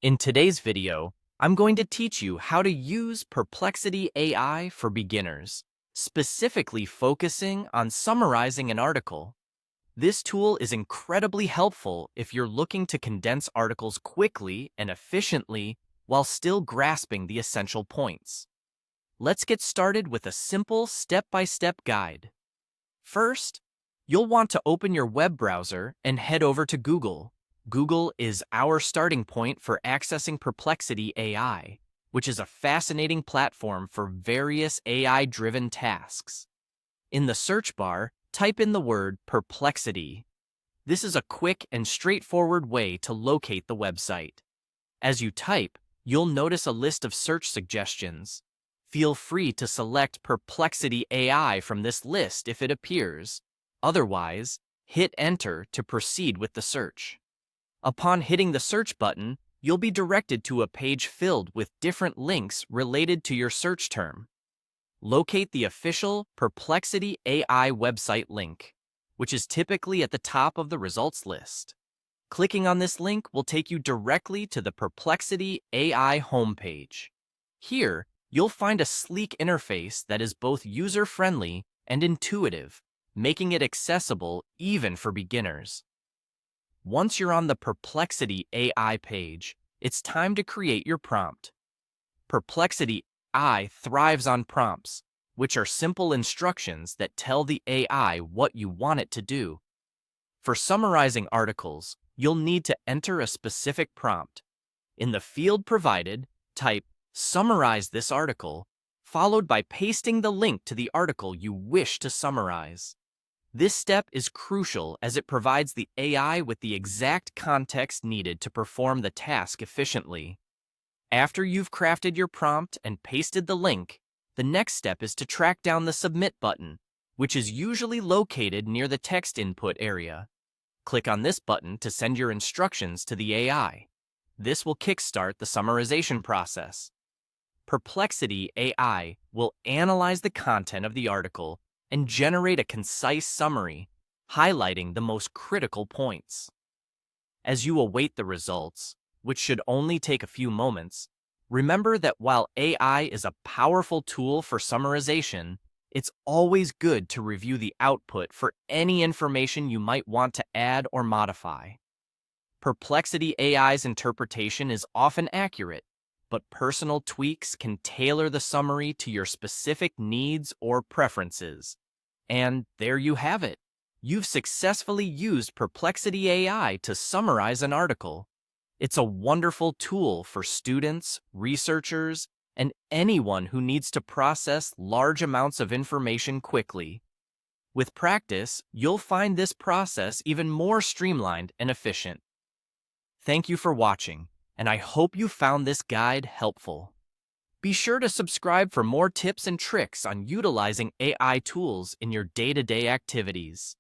In today's video, I'm going to teach you how to use Perplexity AI for beginners, specifically focusing on summarizing an article. This tool is incredibly helpful if you're looking to condense articles quickly and efficiently while still grasping the essential points. Let's get started with a simple step-by-step guide. First, you'll want to open your web browser and head over to Google. Google is our starting point for accessing Perplexity AI, which is a fascinating platform for various AI-driven tasks. In the search bar, type in the word Perplexity. This is a quick and straightforward way to locate the website. As you type, you'll notice a list of search suggestions. Feel free to select Perplexity AI from this list if it appears. Otherwise, hit Enter to proceed with the search. Upon hitting the search button, you'll be directed to a page filled with different links related to your search term. Locate the official Perplexity AI website link, which is typically at the top of the results list. Clicking on this link will take you directly to the Perplexity AI homepage. Here, you'll find a sleek interface that is both user-friendly and intuitive, making it accessible even for beginners. Once you're on the Perplexity AI page, it's time to create your prompt. Perplexity AI thrives on prompts, which are simple instructions that tell the AI what you want it to do. For summarizing articles, you'll need to enter a specific prompt. In the field provided, type "Summarize this article," followed by pasting the link to the article you wish to summarize. This step is crucial as it provides the AI with the exact context needed to perform the task efficiently. After you've crafted your prompt and pasted the link, the next step is to track down the Submit button, which is usually located near the text input area. Click on this button to send your instructions to the AI. This will kickstart the summarization process. Perplexity AI will analyze the content of the article and generate a concise summary, highlighting the most critical points. As you await the results, which should only take a few moments, remember that while AI is a powerful tool for summarization, it's always good to review the output for any information you might want to add or modify. Perplexity AI's interpretation is often accurate, but personal tweaks can tailor the summary to your specific needs or preferences. And there you have it. You've successfully used Perplexity AI to summarize an article. It's a wonderful tool for students, researchers, and anyone who needs to process large amounts of information quickly. With practice, you'll find this process even more streamlined and efficient. Thank you for watching, and I hope you found this guide helpful. Be sure to subscribe for more tips and tricks on utilizing AI tools in your day-to-day activities.